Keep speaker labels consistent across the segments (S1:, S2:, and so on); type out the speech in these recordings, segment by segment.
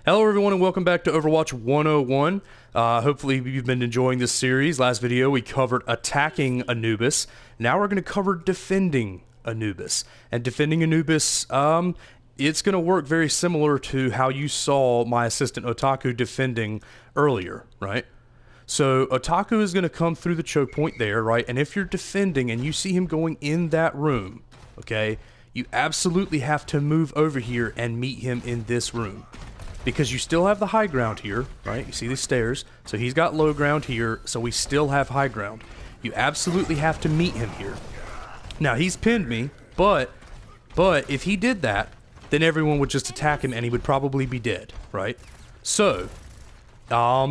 S1: Hello everyone and welcome back to Overwatch 101. Hopefully you've been enjoying this series. Last video we covered attacking Anubis. Now we're going to cover defending Anubis. And defending Anubis, it's going to work very similar to how you saw my assistant Otaku defending earlier, right? So Otaku is going to come through the choke point there, right? And if you're defending and you see him going in that room, okay, you absolutely have to move over here and meet him in this room. Because you still have the high ground here, right? You see these stairs. So he's got low ground here, so we still have high ground. You absolutely have to meet him here. Now, he's pinned me, but if he did that, then everyone would just attack him and he would probably be dead, right? So, I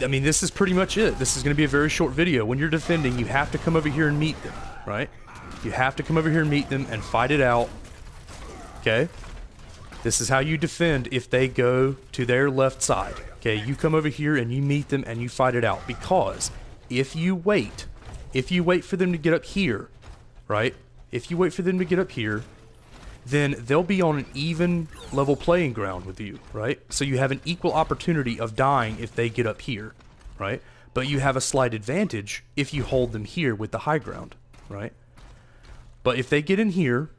S1: mean, this is pretty much it. This is going to be a very short video. When you're defending, you have to come over here and meet them, right? You have to come over here and meet them and fight it out, okay? This is how you defend if they go to their left side. Okay, you come over here and you meet them and you fight it out. Because if you wait for them to get up here, right? If you wait for them to get up here, then they'll be on an even level playing ground with you, right? So you have an equal opportunity of dying if they get up here, right? But you have a slight advantage if you hold them here with the high ground, right? But if they get in here,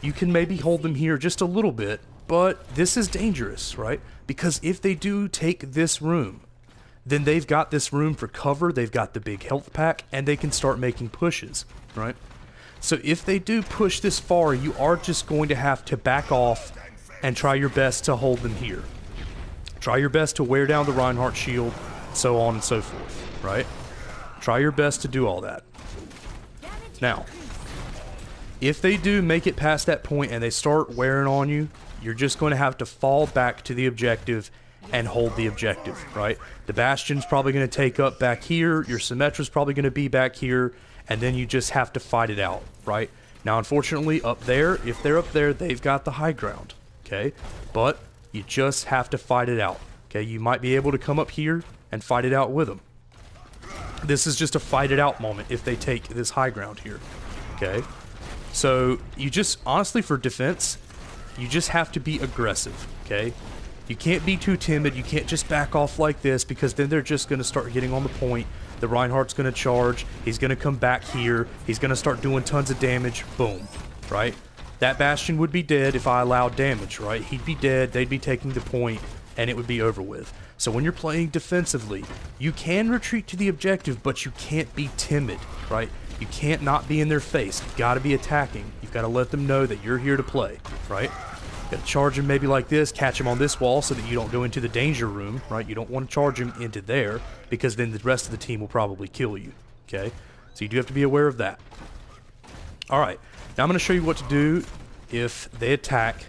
S1: you can maybe hold them here just a little bit, but this is dangerous, right? Because if they do take this room, then they've got this room for cover, they've got the big health pack, and they can start making pushes, right? So if they do push this far, you are just going to have to back off and try your best to hold them here. Try your best to wear down the Reinhardt shield, so on and so forth, right? Try your best to do all that. Now, if they do make it past that point and they start wearing on you, you're just going to have to fall back to the objective and hold the objective, right? The Bastion's probably going to take up back here, your Symmetra's probably going to be back here, and then you just have to fight it out, right? Now, unfortunately, up there, if they're up there, they've got the high ground, okay? But you just have to fight it out, okay? You might be able to come up here and fight it out with them. This is just a fight it out moment if they take this high ground here, okay? So, you just, honestly, for defense, you just have to be aggressive, okay? You can't be too timid, you can't just back off like this, because then they're just going to start getting on the point. The Reinhardt's going to charge, he's going to come back here, he's going to start doing tons of damage, boom, right? That Bastion would be dead if I allowed damage, right? He'd be dead, they'd be taking the point, and it would be over with. So when you're playing defensively, you can retreat to the objective, but you can't be timid, right? You can't not be in their face. You've got to be attacking. You've got to let them know that you're here to play, right? You've got to charge them maybe like this, catch them on this wall so that you don't go into the danger room, right? You don't want to charge them into there because then the rest of the team will probably kill you, okay? So you do have to be aware of that. All right, now I'm going to show you what to do if they attack,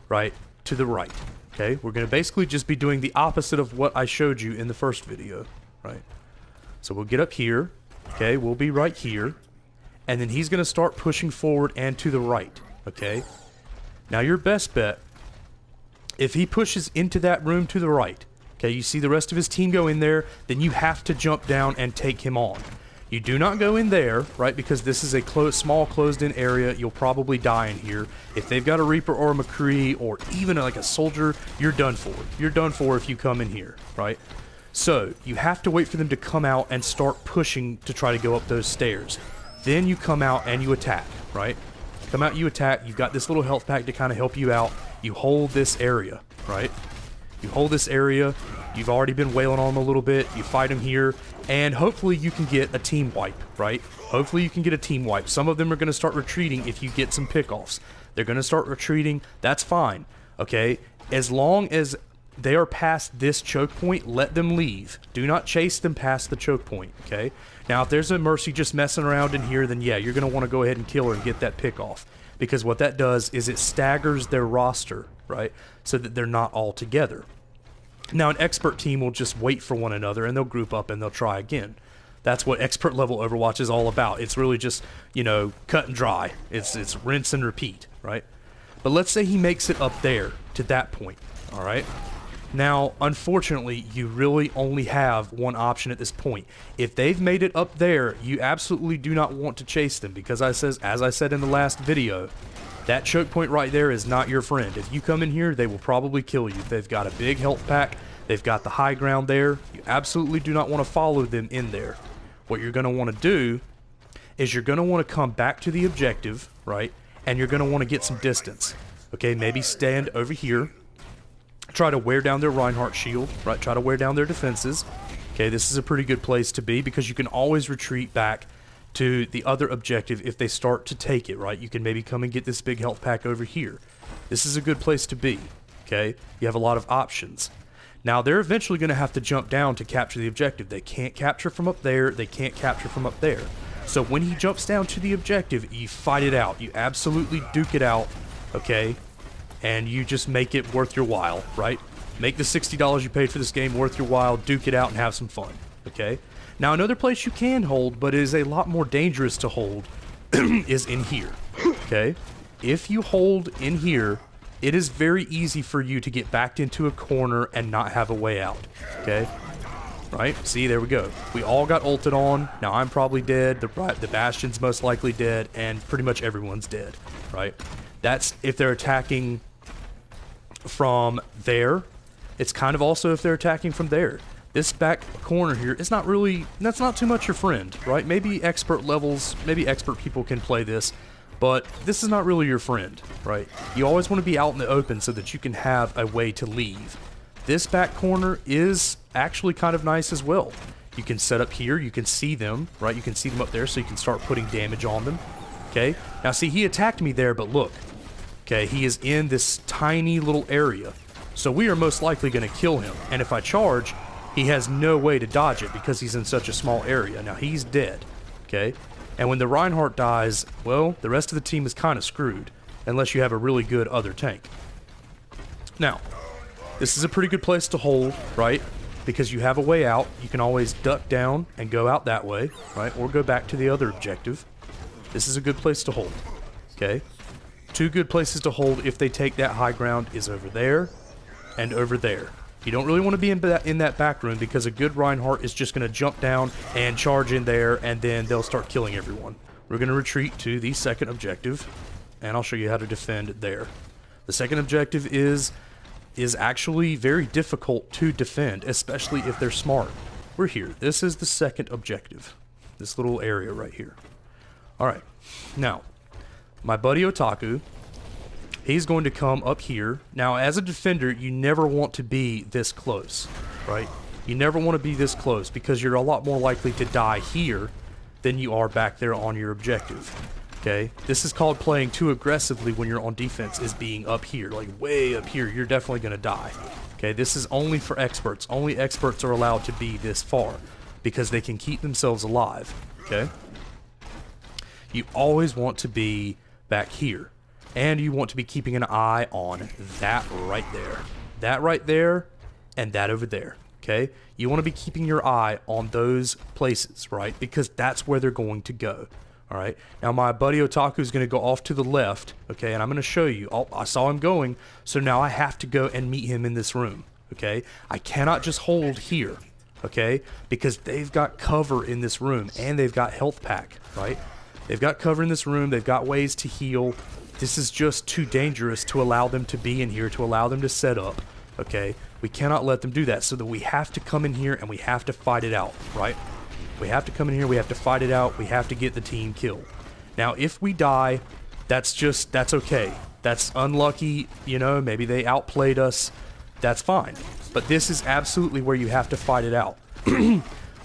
S1: right, to the right, okay? We're going to basically just be doing the opposite of what I showed you in the first video, right? So we'll get up here. Okay, we'll be right here, and then he's going to start pushing forward and to the right, okay? Now, your best bet, if he pushes into that room to the right, okay, you see the rest of his team go in there, then you have to jump down and take him on. You do not go in there, right, because this is a small closed-in area. You'll probably die in here. If they've got a Reaper or a McCree or even like a soldier, you're done for. You're done for if you come in here, right? So, you have to wait for them to come out and start pushing to try to go up those stairs. Then you come out and you attack, right? Come out, you attack. You've got this little health pack to kind of help you out. You hold this area, right? You hold this area. You've already been wailing on them a little bit. You fight them here. And hopefully you can get a team wipe, right? Hopefully you can get a team wipe. Some of them are going to start retreating if you get some pickoffs. They're going to start retreating. That's fine, okay? As long as they are past this choke point, let them leave. Do not chase them past the choke point, okay? Now, if there's a Mercy just messing around in here, then yeah, you're going to want to go ahead and kill her and get that pick off. Because what that does is it staggers their roster, right? So that they're not all together. Now, an expert team will just wait for one another and they'll group up and they'll try again. That's what expert level Overwatch is all about. It's really just, you know, cut and dry. It's rinse and repeat, right? But let's say he makes it up there to that point, all right? Now, unfortunately, you really only have one option at this point. If they've made it up there, you absolutely do not want to chase them because as I said in the last video, That choke point right there is not your friend. If you come in here, they will probably kill you. They've got a big health pack. They've got the high ground there. You absolutely do not want to follow them in there. What you're going to want to do is you're going to want to come back to the objective, right? And you're going to want to get some distance. Okay, maybe stand over here. Try to wear down their Reinhardt shield, right? Try to wear down their defenses. Okay, this is a pretty good place to be because you can always retreat back to the other objective if they start to take it, right? You can maybe come and get this big health pack over here. This is a good place to be, okay? You have a lot of options. Now, they're eventually going to have to jump down to capture the objective. They can't capture from up there. They can't capture from up there. So when he jumps down to the objective, you fight it out. You absolutely duke it out, okay? And you just make it worth your while, right? Make the $60 you paid for this game worth your while, duke it out, and have some fun, okay? Now, another place you can hold, but is a lot more dangerous to hold, is in here, okay? If you hold in here, it is very easy for you to get backed into a corner and not have a way out, okay? Right? See, there we go. We all got ulted on. Now, I'm probably dead. The Bastion's most likely dead, and pretty much everyone's dead, right? That's if they're attacking from there. It's kind of also if they're attacking from there. This back corner here is not really, that's not too much your friend, right? Maybe expert levels, maybe expert people can play this, but this is not really your friend, right? You always want to be out in the open so that you can have a way to leave. This back corner is actually kind of nice as well. You can set up here, you can see them, right? You can see them up there so you can start putting damage on them, okay? Now see, he attacked me there, but look, okay, he is in this tiny little area. So we are most likely going to kill him, and if I charge, he has no way to dodge it because he's in such a small area. Now, he's dead, okay? And when the Reinhardt dies, well, the rest of the team is kind of screwed, unless you have a really good other tank. Now, this is a pretty good place to hold, right? Because you have a way out. You can always duck down and go out that way, right? Or go back to the other objective. This is a good place to hold, okay? Two good places to hold if they take that high ground is over there and over there. You don't really want to be in that back room because a good Reinhardt is just going to jump down and charge in there, and then they'll start killing everyone. We're going to retreat to the second objective, and I'll show you how to defend there. The second objective is actually very difficult to defend, especially if they're smart. We're here. This is the second objective. This little area right here. Alright. Now, my buddy Otaku, he's going to come up here. Now, as a defender, you never want to be this close, right? You never want to be this close because you're a lot more likely to die here than you are back there on your objective, okay? This is called playing too aggressively when you're on defense, is being up here, like way up here. You're definitely going to die, okay? This is only for experts. Only experts are allowed to be this far because they can keep themselves alive, okay? You always want to be back here. And you want to be keeping an eye on that right there. That right there and that over there, okay? You want to be keeping your eye on those places, right? Because that's where they're going to go, all right? Now, my buddy Otaku is going to go off to the left, okay? And I'm going to show you. Oh, I saw him going, so now I have to go and meet him in this room, okay? I cannot just hold here, okay? Because they've got cover in this room, and they've got health pack, right? They've got cover in this room. They've got ways to heal. This is just too dangerous to allow them to be in here, to allow them to set up, okay? We cannot let them do that, so that we have to come in here and we have to fight it out, right? We have to come in here, we have to fight it out, we have to get the team killed. Now, if we die, that's okay. That's unlucky, you know, maybe they outplayed us, that's fine. But this is absolutely where you have to fight it out,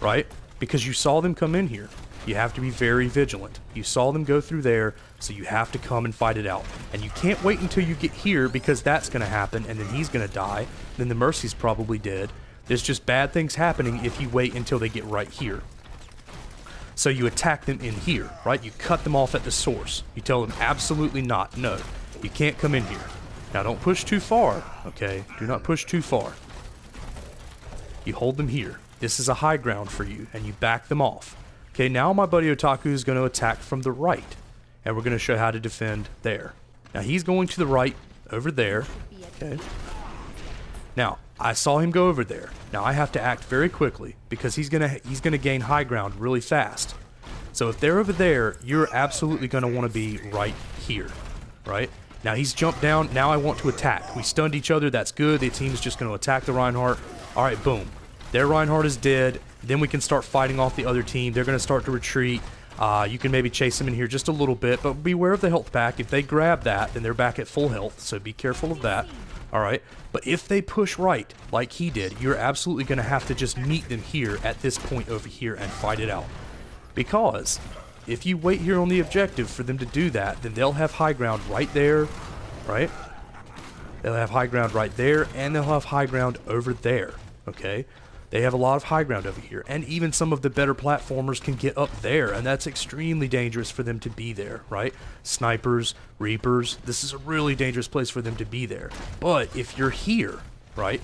S1: right? Because you saw them come in here. You have to be very vigilant. You saw them go through there, so you have to come and fight it out. And you can't wait until you get here because that's going to happen, and then he's going to die. Then the Mercy's probably dead. There's just bad things happening if you wait until they get right here. So you attack them in here, right? You cut them off at the source. You tell them absolutely not. No, you can't come in here. Now don't push too far, okay? Do not push too far. You hold them here. This is a high ground for you, and you back them off. Okay, now my buddy Otaku is going to attack from the right, and we're going to show how to defend there. Now he's going to the right over there, okay? Now, I saw him go over there. Now I have to act very quickly because he's gonna gain high ground really fast. So if they're over there, you're absolutely going to want to be right here, right? Now he's jumped down. Now I want to attack. We stunned each other. That's good. The team's just going to attack the Reinhardt. All right, boom. Their Reinhardt is dead. Then we can start fighting off the other team. They're going to start to retreat. You can maybe chase them in here just a little bit, but beware of the health pack. If they grab that, then they're back at full health, so be careful of that. All right, but if they push right, like he did, you're absolutely going to have to just meet them here at this point over here and fight it out. Because if you wait here on the objective for them to do that, then they'll have high ground right there, right? They'll have high ground right there, and they'll have high ground over there, okay? They have a lot of high ground over here, and even some of the better platformers can get up there, and that's extremely dangerous for them to be there, right? Snipers, Reapers, this is a really dangerous place for them to be there. But if you're here, right,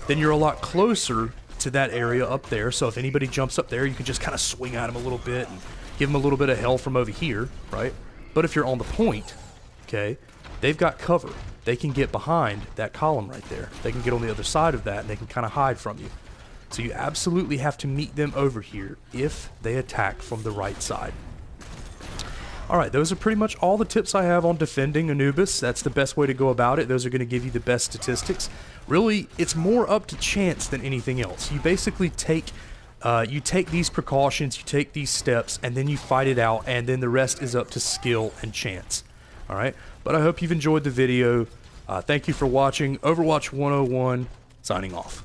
S1: then you're a lot closer to that area up there, so if anybody jumps up there, you can just kind of swing at them a little bit and give them a little bit of hell from over here, right? But if you're on the point, okay, they've got cover. They can get behind that column right there. They can get on the other side of that, and they can kind of hide from you. So you absolutely have to meet them over here if they attack from the right side. Alright, those are pretty much all the tips I have on defending Anubis. That's the best way to go about it. Those are going to give you the best statistics. Really, it's more up to chance than anything else. You basically take these precautions, you take these steps, and then you fight it out, and then the rest is up to skill and chance. Alright, but I hope you've enjoyed the video. Thank you for watching. Overwatch 101, signing off.